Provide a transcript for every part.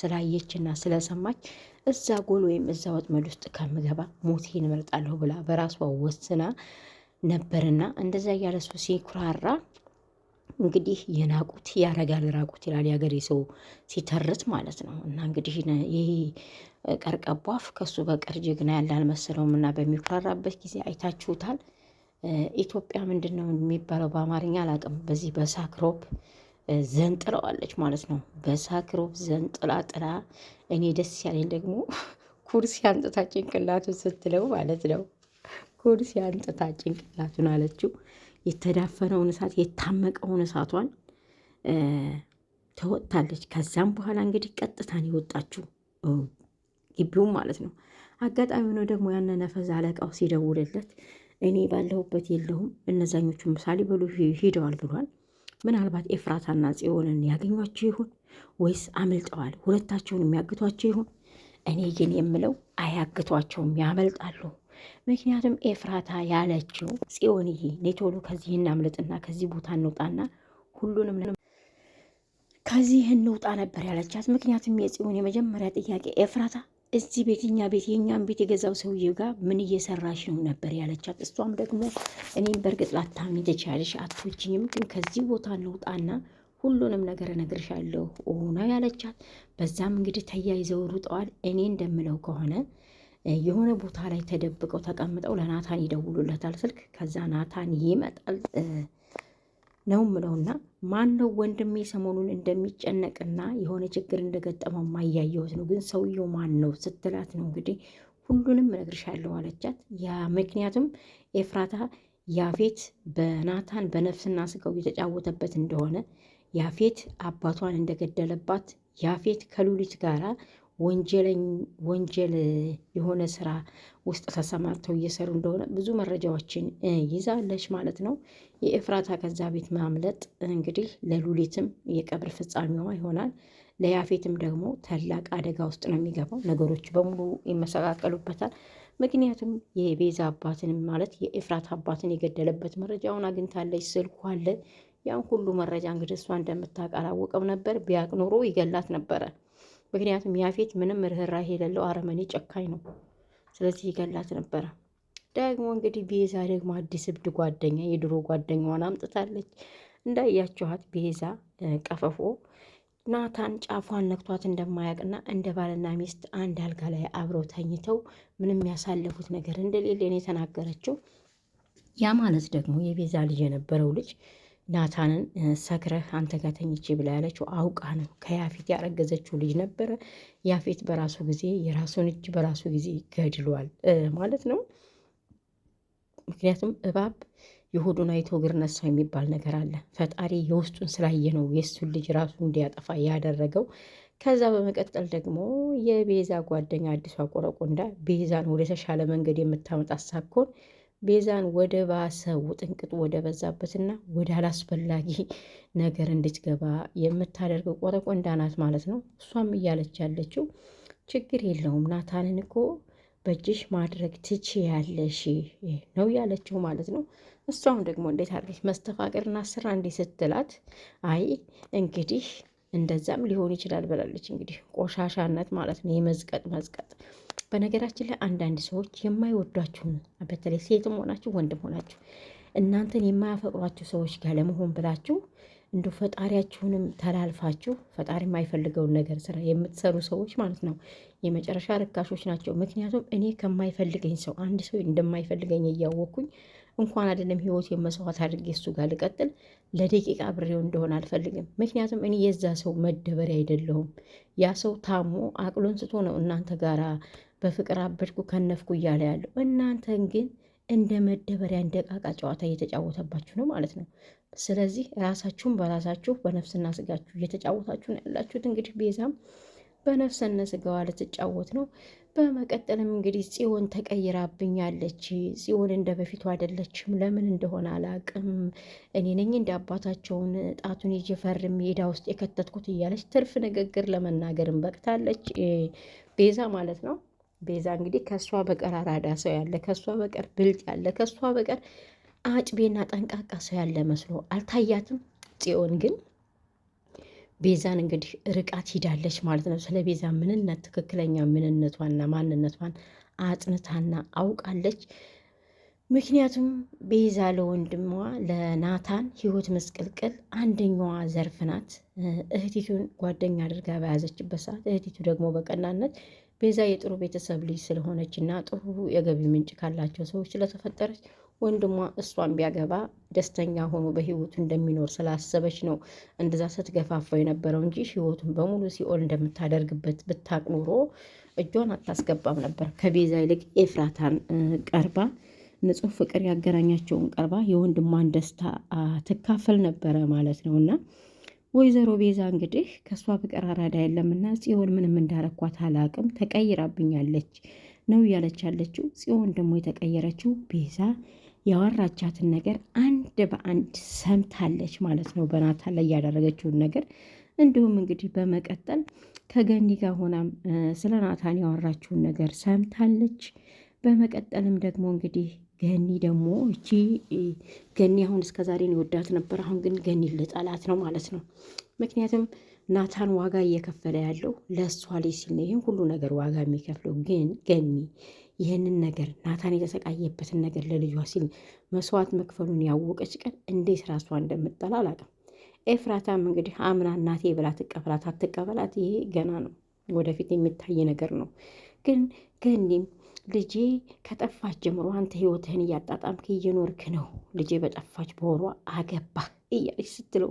ስላየችና ስለሰማች እዛ ጎል ወይም እዛ ወጥመድ ውስጥ ከምገባ ሞቴን እመርጣለሁ ብላ በራሷ ወስና ነበርና እንደዛ እያለ እሱ ሲኩራራ እንግዲህ የናቁት ያረጋል ራቁት ይላል የሀገሬ ሰው ሲተርት ማለት ነው። እና እንግዲህ ይሄ ቀርቀቧ አፍ ከሱ በቀር ጀግና ያለ አልመሰለውም እና በሚኩራራበት ጊዜ አይታችሁታል። ኢትዮጵያ ምንድን ነው የሚባለው በአማርኛ አላውቅም። በዚህ በሳክሮፕ ዘንጥለዋለች ማለት ነው። በሳክሮፕ ዘንጥላ ጥላ እኔ ደስ ያለኝ ደግሞ ኩርሲ አንጥታ ጭንቅላቱን ስትለው ማለት ነው። ኩርሲ አንጥታ ጭንቅላቱን አለችው። የተዳፈነውን እሳት የታመቀውን እሳቷን ተወጥታለች። ከዛም በኋላ እንግዲህ ቀጥታን የወጣችው ግቢውም ማለት ነው። አጋጣሚ ሆኖ ደግሞ ያነ ነፈዝ አለቃው ሲደውልለት እኔ ባለሁበት የለሁም እነዛኞቹ ምሳሌ በሉ ሂደዋል ብሏል። ምናልባት ኤፍራታና ጽዮንን ያገኟቸው ይሆን ወይስ አምልጠዋል? ሁለታቸውን የሚያግቷቸው ይሆን? እኔ ግን የምለው አያግቷቸውም፣ ያመልጣሉ። ምክንያቱም ኤፍራታ ያለችው ጽዮንዬ ነይ ቶሎ ከዚህ እናምልጥና ከዚህ ቦታ እንውጣና ሁሉንም ከዚህ እንውጣ ነበር ያለቻት። ምክንያቱም የጽዮን የመጀመሪያ ጥያቄ ኤፍራታ እዚህ ቤት እኛ ቤት የእኛም ቤት የገዛው ሰውዬ ጋር ምን እየሰራሽ ነው ነበር ያለቻት። እሷም ደግሞ እኔም በእርግጥ ላታምኚ ትችያለሽ፣ አትወጂኝም፣ ግን ከዚህ ቦታ እንውጣና ሁሉንም ነገር እነግርሻለሁ ነው ያለቻት። በዛም እንግዲህ ተያይዘው ሩጠዋል። እኔ እንደምለው ከሆነ የሆነ ቦታ ላይ ተደብቀው ተቀምጠው ለናታን ይደውሉለታል ስልክ። ከዛ ናታን ይመጣል ነው ምለውና ማን ነው ወንድሜ ሰሞኑን እንደሚጨነቅና የሆነ ችግር እንደገጠመው ማያየሁት ነው፣ ግን ሰውየው ማን ነው ስትላት ነው እንግዲህ ሁሉንም እነግርሻለሁ አለቻት። ያ ምክንያቱም ኤፍራታ ያፌት በናታን በነፍስና ስጋው የተጫወተበት እንደሆነ ያፌት አባቷን እንደገደለባት ያፌት ከሉሊት ጋራ ወንጀል የሆነ ስራ ውስጥ ተሰማርተው እየሰሩ እንደሆነ ብዙ መረጃዎችን ይዛለች ማለት ነው። የኤፍራታ ከዛ ቤት ማምለጥ እንግዲህ ለሉሊትም የቀብር ፍጻሜዋ ይሆናል፣ ለያፌትም ደግሞ ታላቅ አደጋ ውስጥ ነው የሚገባው። ነገሮች በሙሉ ይመሰቃቀሉበታል። ምክንያቱም የቤዛ አባትን ማለት የኤፍራታ አባትን የገደለበት መረጃውን አግኝታለች፣ ስልኩ አለ። ያን ሁሉ መረጃ እንግዲህ እሷ እንደምታውቅ አላወቀም ነበር። ቢያቅ ኖሮ ይገላት ነበረ። ምክንያቱም ያፌት ምንም ርኅራኄ የሌለው አረመኔ ጨካኝ ነው። ስለዚህ ይገላት ነበረ። ደግሞ እንግዲህ ቤዛ ደግሞ አዲስ እብድ ጓደኛ የድሮ ጓደኛዋን አምጥታለች። እንዳያችኋት ቤዛ ቀፈፎ ናታን ጫፏን ነክቷት እንደማያውቅና እንደ ባልና ሚስት አንድ አልጋ ላይ አብረው ተኝተው ምንም ያሳለፉት ነገር እንደሌለ ነው የተናገረችው። ያ ማለት ደግሞ የቤዛ ልጅ የነበረው ልጅ ናታንን ሰክረህ አንተ ጋር ተኝቼ ብላ ያለችው አውቃ ነው። ከያፌት ያረገዘችው ልጅ ነበረ። ያፌት በራሱ ጊዜ የራሱን እጅ በራሱ ጊዜ ገድሏል ማለት ነው። ምክንያቱም እባብ የሆዱን አይቶ እግር ነሳው የሚባል ነገር አለ። ፈጣሪ የውስጡን ስላየ ነው የእሱን ልጅ ራሱ እንዲያጠፋ ያደረገው። ከዛ በመቀጠል ደግሞ የቤዛ ጓደኛ አዲሷ ቆረቆንዳ ቤዛን ወደ ተሻለ መንገድ የምታመጣ ሳኮን ቤዛን ወደ ባሰው ጥንቅጥ ወደ በዛበትና ወደ አላስፈላጊ ነገር እንድትገባ የምታደርገው ቆረቆንዳ ናት ማለት ነው። እሷም እያለች ያለችው ችግር የለውም ናታንን እኮ በእጅሽ ማድረግ ትችያለሽ ነው ያለችው ማለት ነው። እሷም ደግሞ እንዴት አድርገሽ መስተፋቅርና ስራ እንዲህ ስትላት አይ እንግዲህ እንደዛም ሊሆን ይችላል ብላለች። እንግዲህ ቆሻሻነት ማለት ነው፣ የመዝቀጥ። በነገራችን ላይ አንዳንድ ሰዎች የማይወዷችሁን በተለይ ሴትም ሆናችሁ ወንድም ሆናችሁ እናንተን የማያፈቅሯችሁ ሰዎች ጋር ለመሆን ብላችሁ እንደ ፈጣሪያችሁንም ተላልፋችሁ ፈጣሪ የማይፈልገውን ነገር ስራ የምትሰሩ ሰዎች ማለት ነው የመጨረሻ ርካሾች ናቸው። ምክንያቱም እኔ ከማይፈልገኝ ሰው አንድ ሰው እንደማይፈልገኝ እያወቅኩኝ እንኳን አይደለም ህይወት የመስዋዕት አድርጌ እሱ ጋር ልቀጥል ለደቂቃ ብሬው እንደሆነ አልፈልግም። ምክንያቱም እኔ የዛ ሰው መደበሪያ አይደለሁም። ያ ሰው ታሞ አቅሉን ስቶ ነው እናንተ ጋራ በፍቅር አበድኩ ከነፍኩ እያለ ያለው። እናንተን ግን እንደ መደበሪያ እንደ ቃቃ ጨዋታ እየተጫወተባችሁ ነው ማለት ነው። ስለዚህ ራሳችሁን በራሳችሁ በነፍስና ስጋችሁ እየተጫወታችሁ ነው ያላችሁት። እንግዲህ ቤዛም በነፍስና ስጋዋ ልትጫወት ነው። በመቀጠልም እንግዲህ ጽዮን ተቀይራብኛለች፣ ጽዮን እንደ በፊቱ አይደለችም፣ ለምን እንደሆነ አላቅም፣ እኔ ነኝ እንደ አባታቸውን ጣቱን ይዤ ፈርሜ ሜዳ ውስጥ የከተትኩት እያለች ትርፍ ንግግር ለመናገርም በቅታለች ቤዛ ማለት ነው። ቤዛ እንግዲህ ከእሷ በቀር አራዳ ሰው ያለ፣ ከእሷ በቀር ብልጥ ያለ፣ ከእሷ በቀር አጭቤና ጠንቃቃ ሰው ያለ መስሎ አልታያትም። ጽዮን ግን ቤዛን እንግዲህ ርቃት ሂዳለች ማለት ነው። ስለ ቤዛ ምንነት ትክክለኛ ምንነቷና ማንነቷን አጥንታና አውቃለች። ምክንያቱም ቤዛ ለወንድሟ ለናታን ህይወት መስቀልቅል አንደኛዋ ዘርፍ ናት። እህቲቱን ጓደኛ አድርጋ በያዘችበት ሰዓት እህቲቱ ደግሞ በቀናነት ቤዛ የጥሩ ቤተሰብ ልጅ ስለሆነች እና ጥሩ የገቢ ምንጭ ካላቸው ሰዎች ስለተፈጠረች ወንድሟ እሷን ቢያገባ ደስተኛ ሆኖ በህይወቱ እንደሚኖር ስላሰበች ነው እንደዛ ስትገፋፋው የነበረው እንጂ ህይወቱን በሙሉ ሲኦል እንደምታደርግበት ብታቅ ኖሮ እጇን አታስገባም ነበር። ከቤዛ ይልቅ ኤፍራታን ቀርባ ንጹህ ፍቅር ያገናኛቸውን ቀርባ የወንድሟን ደስታ ትካፈል ነበረ ማለት ነው። እና ወይዘሮ ቤዛ እንግዲህ ከእሷ ፍቅር አራዳ የለምና ጽዮን ምንም እንዳረኳት አላቅም ተቀይራብኛለች ነው እያለች ያለችው። ጽዮን ደግሞ የተቀየረችው ቤዛ ያወራቻትን ነገር አንድ በአንድ ሰምታለች ማለት ነው፣ በናታን ላይ ያደረገችውን ነገር። እንዲሁም እንግዲህ በመቀጠል ከገኒ ጋር ሆናም ስለ ናታን ያወራችውን ነገር ሰምታለች። በመቀጠልም ደግሞ እንግዲህ ገኒ ደግሞ እቺ ገኒ አሁን እስከ ዛሬ ወዳት ነበር፣ አሁን ግን ገኒ ልጠላት ነው ማለት ነው። ምክንያቱም ናታን ዋጋ እየከፈለ ያለው ለእሷ ላይ ሲል ነው ይህን ሁሉ ነገር ዋጋ የሚከፍለው። ግን ገኒ ይህንን ነገር ናታን የተሰቃየበትን ነገር ለልጇ ሲል መስዋዕት መክፈሉን ያወቀች ቀን እንዴት ራሷ እንደምጠላ አላውቅም። ኤፍራታም እንግዲህ አምና እናቴ ብላ ትቀበላት አትቀበላት ይሄ ገና ነው፣ ወደፊት የሚታይ ነገር ነው። ግን ገኒም ልጄ ከጠፋች ጀምሮ አንተ ህይወትህን እያጣጣምክ እየኖርክ ነው፣ ልጄ በጠፋች በወሯ አገባህ እያለች ስትለው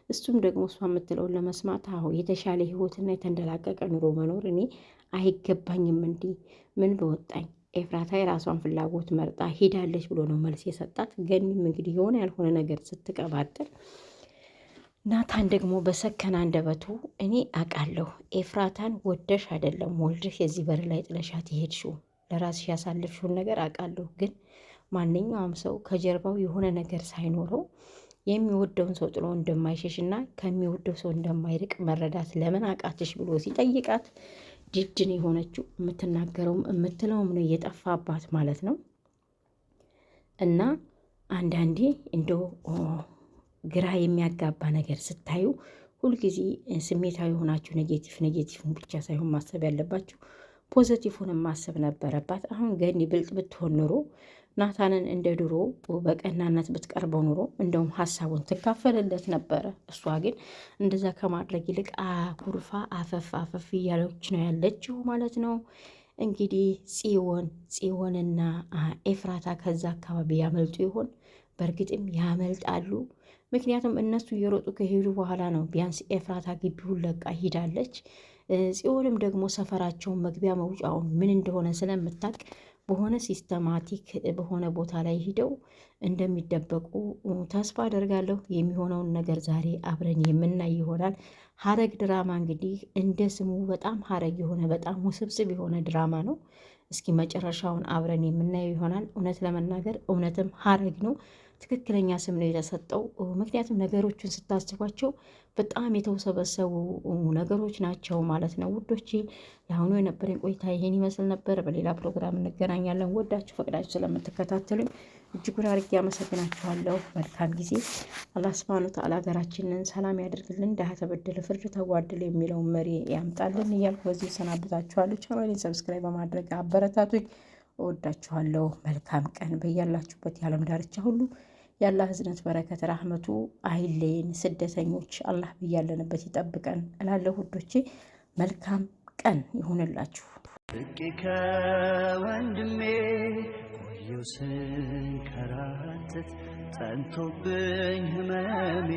እሱም ደግሞ እሷ የምትለውን ለመስማት አሁ የተሻለ ህይወትና የተንደላቀቀ ኑሮ መኖር እኔ አይገባኝም፣ እንዲህ ምን በወጣኝ ኤፍራታ የራሷን ፍላጎት መርጣ ሄዳለች ብሎ ነው መልስ የሰጣት። ገኒም እንግዲህ የሆነ ያልሆነ ነገር ስትቀባጥር ናታን ደግሞ በሰከነ አንደበቱ እኔ አውቃለሁ ኤፍራታን ወደሽ አይደለም ወልድሽ የዚህ በር ላይ ጥለሻት የሄድሽው ለራስሽ ያሳለፍሽውን ነገር አውቃለሁ። ግን ማንኛውም ሰው ከጀርባው የሆነ ነገር ሳይኖረው የሚወደውን ሰው ጥሎ እንደማይሸሽ እና ከሚወደው ሰው እንደማይርቅ መረዳት ለምን አቃትሽ ብሎ ሲጠይቃት ድድን የሆነችው የምትናገረውም የምትለውም ነው እየጠፋባት ማለት ነው። እና አንዳንዴ እንደው ግራ የሚያጋባ ነገር ስታዩ ሁልጊዜ ስሜታዊ ሆናችሁ ኔጌቲቭን ብቻ ሳይሆን ማሰብ ያለባችሁ ፖዘቲቭን ማሰብ ነበረባት። አሁን ገኒ ብልጥ ብትሆን ኑሮ ናታንን እንደ ድሮ በቀናነት ብትቀርበው ኑሮ እንደውም ሀሳቡን ትካፈልለት ነበረ። እሷ ግን እንደዛ ከማድረግ ይልቅ አኩርፋ አፈፍ እያለች ነው ያለችው ማለት ነው። እንግዲህ ጽዮንና ኤፍራታ ከዛ አካባቢ ያመልጡ ይሆን? በእርግጥም ያመልጣሉ። ምክንያቱም እነሱ እየሮጡ ከሄዱ በኋላ ነው ቢያንስ ኤፍራታ ግቢውን ለቃ ሂዳለች። ጽዮንም ደግሞ ሰፈራቸውን መግቢያ መውጫውን ምን እንደሆነ ስለምታውቅ በሆነ ሲስተማቲክ በሆነ ቦታ ላይ ሂደው እንደሚደበቁ ተስፋ አደርጋለሁ። የሚሆነውን ነገር ዛሬ አብረን የምናይ ይሆናል። ሐረግ ድራማ እንግዲህ እንደ ስሙ በጣም ሐረግ የሆነ በጣም ውስብስብ የሆነ ድራማ ነው። እስኪ መጨረሻውን አብረን የምናየው ይሆናል። እውነት ለመናገር እውነትም ሐረግ ነው። ትክክለኛ ስም ነው የተሰጠው። ምክንያቱም ነገሮችን ስታስቧቸው በጣም የተውሰበሰቡ ነገሮች ናቸው ማለት ነው ውዶቼ። ለአሁኑ የነበረኝ ቆይታ ይሄን ይመስል ነበር። በሌላ ፕሮግራም እንገናኛለን። ወዳችሁ ፈቅዳችሁ ስለምትከታተሉኝ እጅጉን አድርጌ አመሰግናችኋለሁ። መልካም ጊዜ። አላህ ሱብሃነሁ ወተዓላ ሀገራችንን ሰላም ያደርግልን፣ ድሀ ተበደለ ፍርድ ተጓደለ የሚለውን መሪ ያምጣልን እያልኩ በዚሁ ሰናብታችኋለሁ። ቻናሌን ሰብስክራይብ በማድረግ አበረታቱኝ። እወዳችኋለሁ። መልካም ቀን በያላችሁበት የዓለም ዳርቻ ሁሉ የአላህ ህዝነት በረከት ራህመቱ አይለየን። ስደተኞች አላህ ብያለንበት ይጠብቀን እላለሁ ውዶቼ። መልካም ቀን ይሁንላችሁ። ርቄ ከወንድሜ ቆየው ስንከራተት ጸንቶብኝ ህመሜ